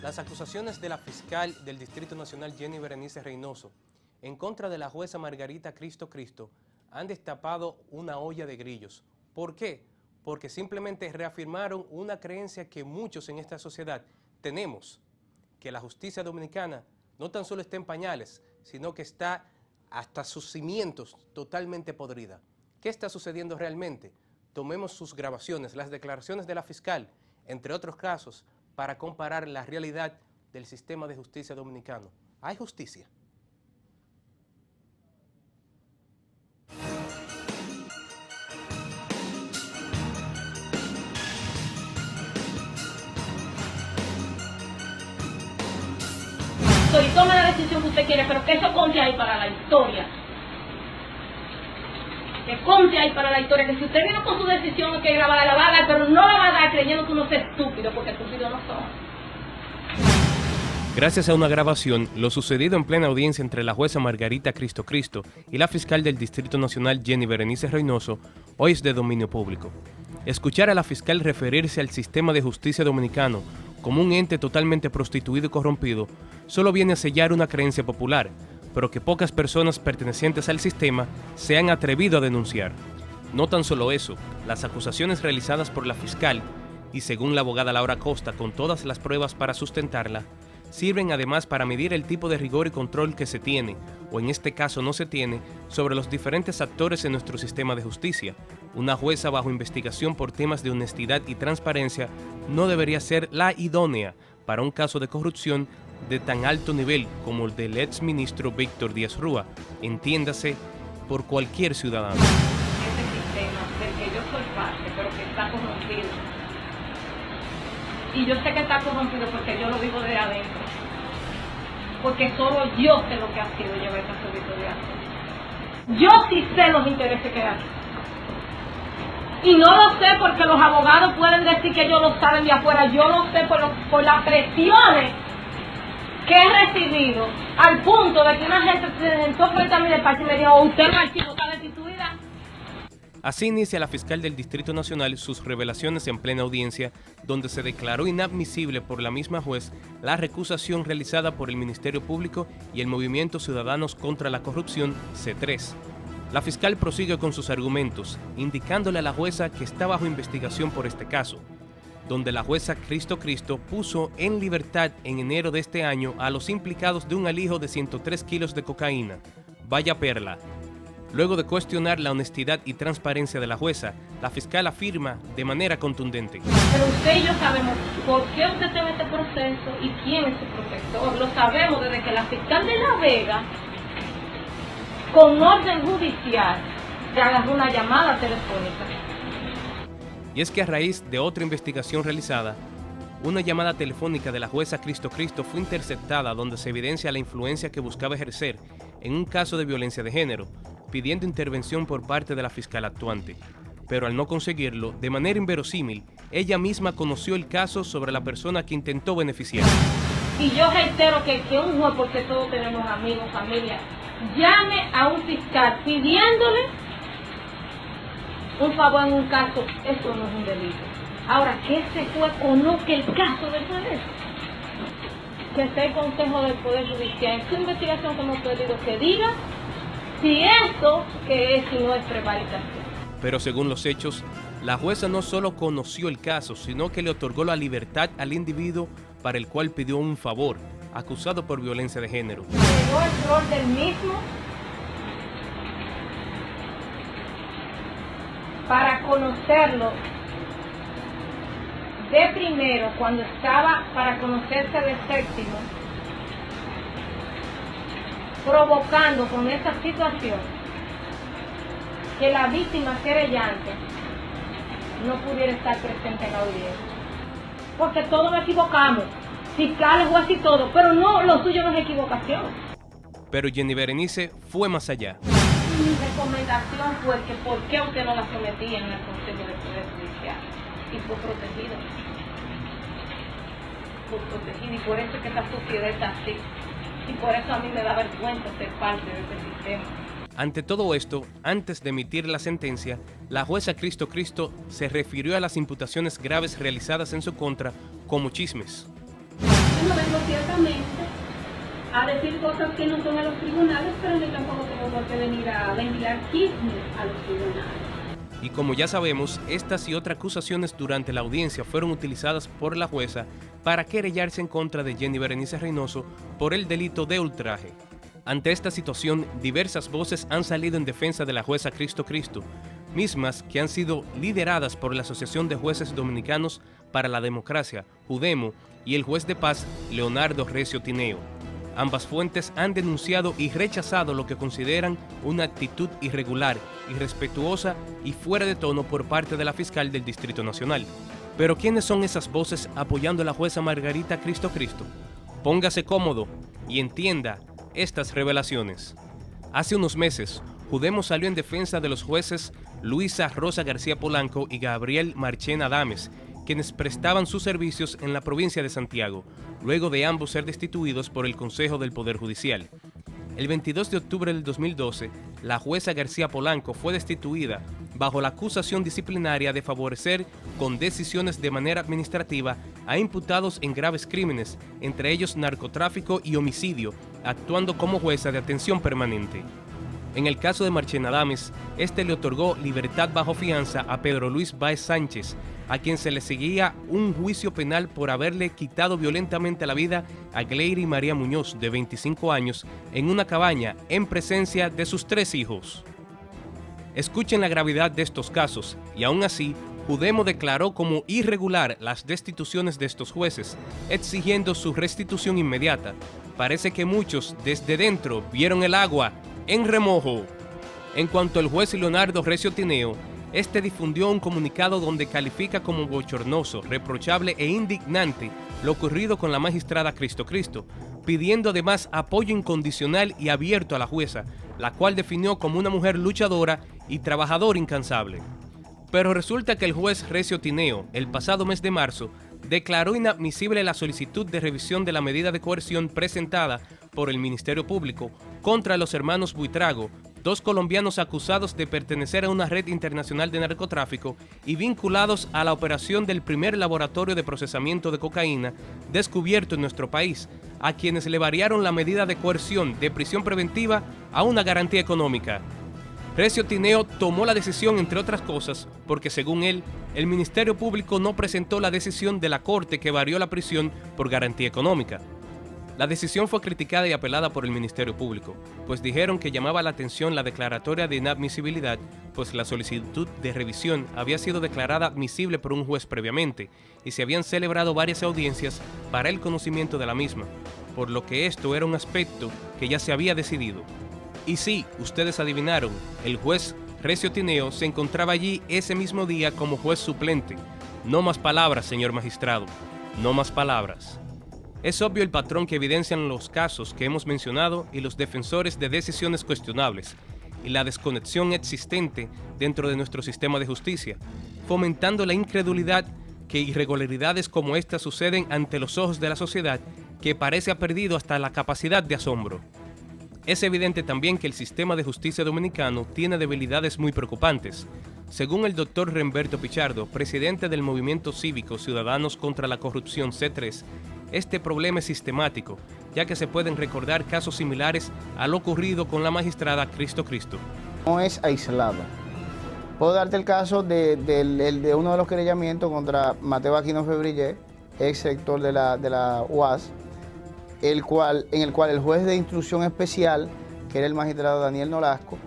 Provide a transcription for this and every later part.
Las acusaciones de la fiscal del Distrito Nacional Jenny Berenice Reynoso en contra de la jueza Margarita Cristo han destapado una olla de grillos. ¿Por qué? Porque simplemente reafirmaron una creencia que muchos en esta sociedad tenemos, que la justicia dominicana no tan solo está en pañales, sino que está hasta sus cimientos totalmente podrida. ¿Qué está sucediendo realmente? Tomemos sus grabaciones, las declaraciones de la fiscal, entre otros casos, para comparar la realidad del sistema de justicia dominicano. ¿Hay justicia? Y tome la decisión que usted quiere, pero que eso conte ahí para la historia. Que conte ahí para la historia, que si usted vino con su decisión hay que grabarla, la va a dar, pero no la va a dar creyendo que uno es estúpido, porque estúpidos no son. Gracias a una grabación, lo sucedido en plena audiencia entre la jueza Margarita Cristo y la fiscal del Distrito Nacional Jenny Berenice Reynoso hoy es de dominio público. Escuchar a la fiscal referirse al sistema de justicia dominicano como un ente totalmente prostituido y corrompido solo viene a sellar una creencia popular, pero que pocas personas pertenecientes al sistema se han atrevido a denunciar. No tan solo eso, las acusaciones realizadas por la fiscal, y según la abogada Laura Costa con todas las pruebas para sustentarla, sirven además para medir el tipo de rigor y control que se tiene, o en este caso no se tiene, sobre los diferentes actores en nuestro sistema de justicia. Una jueza bajo investigación por temas de honestidad y transparencia no debería ser la idónea para un caso de corrupción de tan alto nivel como el del exministro Víctor Díaz Rúa, entiéndase, por cualquier ciudadano. Este sistema del que yo soy parte, pero que está corrompido. Y yo sé que está corrompido porque yo lo vivo de adentro. Porque solo yo sé lo que ha sido llevar esta servicio de arte. Yo sí sé los intereses que hay. Y no lo sé porque los abogados pueden decir que ellos lo saben de afuera. Yo lo sé por las presiones que he recibido, al punto de que una gente se sentó frente a mi despacho y me dijo: usted Marchino está destituida. Así inicia la fiscal del Distrito Nacional sus revelaciones en plena audiencia, donde se declaró inadmisible por la misma juez la recusación realizada por el Ministerio Público y el Movimiento Ciudadanos contra la Corrupción, C3. La fiscal prosigue con sus argumentos, indicándole a la jueza que está bajo investigación por este caso, donde la jueza Cristo puso en libertad en enero de este año a los implicados de un alijo de 103 kilos de cocaína. Vaya perla. Luego de cuestionar la honestidad y transparencia de la jueza, la fiscal afirma de manera contundente: pero usted y yo sabemos por qué usted está en este proceso y quién es su protector. Lo sabemos desde que la fiscal de La Vega, con orden judicial, le agarró una llamada telefónica. Y es que a raíz de otra investigación realizada, una llamada telefónica de la jueza Cristo fue interceptada, donde se evidencia la influencia que buscaba ejercer en un caso de violencia de género, pidiendo intervención por parte de la fiscal actuante. Pero al no conseguirlo, de manera inverosímil, ella misma conoció el caso sobre la persona que intentó beneficiar. Y yo reitero que un juez, porque todos tenemos amigos, familia, llame a un fiscal pidiéndole un favor en un caso, eso no es un delito. Ahora, que ese juez conozca el caso del juez, que sea el Consejo del Poder Judicial en su investigación como pedido, que diga si esto que es y no es prevaricación. Pero según los hechos, la jueza no solo conoció el caso, sino que le otorgó la libertad al individuo para el cual pidió un favor, acusado por violencia de género. Llegó el rol del mismo para conocerlo de primero, cuando estaba para conocerse de séptimo, provocando con esa situación que la víctima querellante no pudiera estar presente en la audiencia. Porque todos nos equivocamos, fiscales, jueces y todo, pero no, lo suyo no es equivocación. Pero Jenny Berenice fue más allá. Mi recomendación fue que por qué usted no la sometía en el Consejo de Poder Judicial, y fue protegido. Y por eso es que esta sociedad está así. Y por eso a mí me da vergüenza ser parte de este sistema. Ante todo esto, antes de emitir la sentencia, la jueza Cristo se refirió a las imputaciones graves realizadas en su contra como chismes. No vengo ciertamente a decir cosas que no son a los tribunales, pero ni tampoco tengo por qué venir a ventilar chismes a los tribunales. Y como ya sabemos, estas y otras acusaciones durante la audiencia fueron utilizadas por la jueza para querellarse en contra de Jenny Berenice Reynoso por el delito de ultraje. Ante esta situación, diversas voces han salido en defensa de la jueza Cristo, mismas que han sido lideradas por la Asociación de Jueces Dominicanos para la Democracia, JUDEMO, y el juez de paz Leonardo Recio Tineo. Ambas fuentes han denunciado y rechazado lo que consideran una actitud irregular, irrespetuosa y fuera de tono por parte de la fiscal del Distrito Nacional. Pero ¿quiénes son esas voces apoyando a la jueza Margarita Cristo? Póngase cómodo y entienda estas revelaciones. Hace unos meses, JUDEMO salió en defensa de los jueces Luisa Rosa García Polanco y Gabriel Marchena Adames, quienes prestaban sus servicios en la provincia de Santiago, luego de ambos ser destituidos por el Consejo del Poder Judicial. El 22 de octubre del 2012, la jueza García Polanco fue destituida bajo la acusación disciplinaria de favorecer con decisiones de manera administrativa a imputados en graves crímenes, entre ellos narcotráfico y homicidio, actuando como jueza de atención permanente. En el caso de Marchena Adames, este le otorgó libertad bajo fianza a Pedro Luis Báez Sánchez, a quien se le seguía un juicio penal por haberle quitado violentamente la vida a Gleiry María Muñoz, de 25 años, en una cabaña en presencia de sus 3 hijos. Escuchen la gravedad de estos casos, y aún así, JUDEMO declaró como irregular las destituciones de estos jueces, exigiendo su restitución inmediata. Parece que muchos desde dentro vieron el agua en remojo. En cuanto al juez Leonardo Recio Tineo, este difundió un comunicado donde califica como bochornoso, reprochable e indignante lo ocurrido con la magistrada Cristo, pidiendo además apoyo incondicional y abierto a la jueza, la cual definió como una mujer luchadora y trabajadora incansable. Pero resulta que el juez Recio Tineo, el pasado mes de marzo, declaró inadmisible la solicitud de revisión de la medida de coerción presentada por el Ministerio Público contra los hermanos Buitrago, 2 colombianos acusados de pertenecer a una red internacional de narcotráfico y vinculados a la operación del primer laboratorio de procesamiento de cocaína descubierto en nuestro país, a quienes le variaron la medida de coerción de prisión preventiva a una garantía económica. Recio Tineo tomó la decisión, entre otras cosas, porque según él, el Ministerio Público no presentó la decisión de la Corte que varió la prisión por garantía económica. La decisión fue criticada y apelada por el Ministerio Público, pues dijeron que llamaba la atención la declaratoria de inadmisibilidad, pues la solicitud de revisión había sido declarada admisible por un juez previamente y se habían celebrado varias audiencias para el conocimiento de la misma, por lo que esto era un aspecto que ya se había decidido. Y sí, ustedes adivinaron, el juez Recio Tineo se encontraba allí ese mismo día como juez suplente. No más palabras, señor magistrado, no más palabras. Es obvio el patrón que evidencian los casos que hemos mencionado y los defensores de decisiones cuestionables, y la desconexión existente dentro de nuestro sistema de justicia, fomentando la incredulidad que irregularidades como esta suceden ante los ojos de la sociedad, que parece ha perdido hasta la capacidad de asombro. Es evidente también que el sistema de justicia dominicano tiene debilidades muy preocupantes. Según el doctor Remberto Pichardo, presidente del Movimiento Cívico Ciudadanos contra la Corrupción C3, este problema es sistemático, ya que se pueden recordar casos similares a lo ocurrido con la magistrada Cristo. No es aislado. Puedo darte el caso de uno de los querellamientos contra Mateo Aquino Febrillé, ex sector de la UAS, en el cual el juez de instrucción especial, que era el magistrado Daniel Nolasco,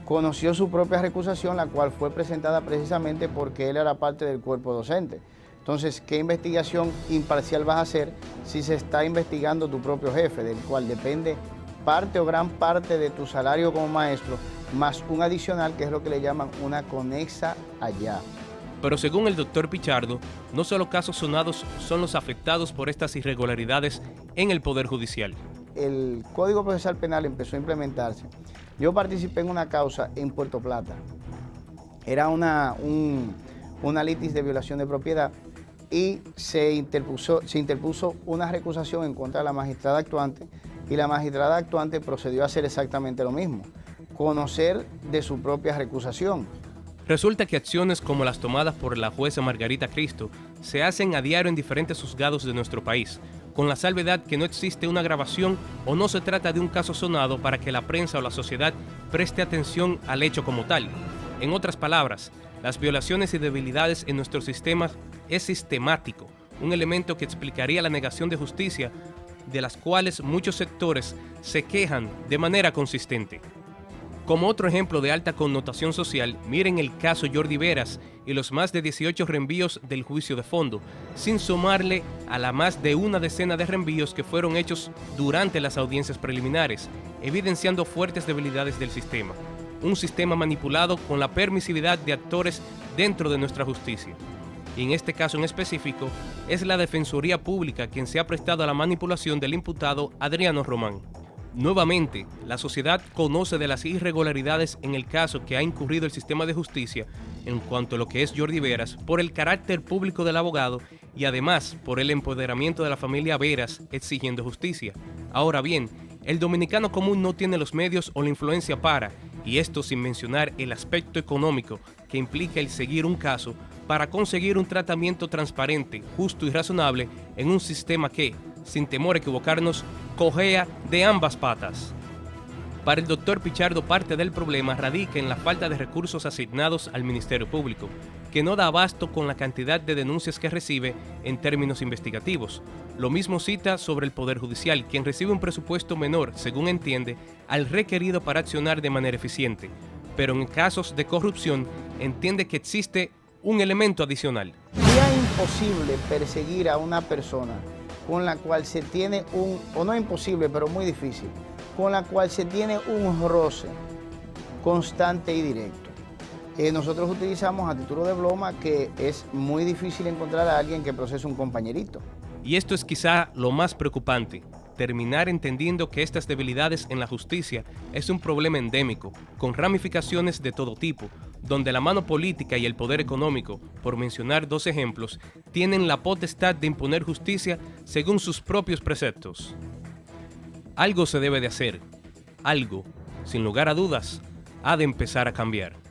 conoció su propia recusación, la cual fue presentada precisamente porque él era parte del cuerpo docente. Entonces, ¿qué investigación imparcial vas a hacer si se está investigando tu propio jefe, del cual depende parte o gran parte de tu salario como maestro, más un adicional, que es lo que le llaman una conexa allá? Pero según el doctor Pichardo, no solo casos sonados son los afectados por estas irregularidades en el Poder Judicial. El Código Procesal Penal empezó a implementarse. Yo participé en una causa en Puerto Plata. Era una litis de violación de propiedad y se interpuso una recusación en contra de la magistrada actuante, y la magistrada actuante procedió a hacer exactamente lo mismo, conocer de su propia recusación. Resulta que acciones como las tomadas por la jueza Margarita Cristo se hacen a diario en diferentes juzgados de nuestro país, con la salvedad que no existe una grabación o no se trata de un caso sonado para que la prensa o la sociedad preste atención al hecho como tal. En otras palabras, las violaciones y debilidades en nuestros sistemas es sistemático, un elemento que explicaría la negación de justicia de las cuales muchos sectores se quejan de manera consistente. Como otro ejemplo de alta connotación social, miren el caso Jordi Veras y los más de 18 reenvíos del juicio de fondo, sin sumarle a la más de una decena de reenvíos que fueron hechos durante las audiencias preliminares, evidenciando fuertes debilidades del sistema. Un sistema manipulado con la permisividad de actores dentro de nuestra justicia. Y en este caso en específico, es la Defensoría Pública quien se ha prestado a la manipulación del imputado Adriano Román. Nuevamente, la sociedad conoce de las irregularidades en el caso que ha incurrido el sistema de justicia en cuanto a lo que es Jordi Veras por el carácter público del abogado y además por el empoderamiento de la familia Veras exigiendo justicia. Ahora bien, el dominicano común no tiene los medios o la influencia para, y esto sin mencionar el aspecto económico que implica el seguir un caso, para conseguir un tratamiento transparente, justo y razonable en un sistema que, sin temor a equivocarnos, cojea de ambas patas. Para el doctor Pichardo, parte del problema radica en la falta de recursos asignados al Ministerio Público, que no da abasto con la cantidad de denuncias que recibe en términos investigativos. Lo mismo cita sobre el Poder Judicial, quien recibe un presupuesto menor, según entiende, al requerido para accionar de manera eficiente, pero en casos de corrupción entiende que existe un elemento adicional. Sería imposible perseguir a una persona con la cual se tiene o no imposible, pero muy difícil, con la cual se tiene un roce constante y directo. Nosotros utilizamos a título de broma que es muy difícil encontrar a alguien que procese un compañerito. Y esto es quizá lo más preocupante, terminar entendiendo que estas debilidades en la justicia es un problema endémico, con ramificaciones de todo tipo, donde la mano política y el poder económico, por mencionar dos ejemplos, tienen la potestad de imponer justicia según sus propios preceptos. Algo se debe de hacer, algo, sin lugar a dudas, ha de empezar a cambiar.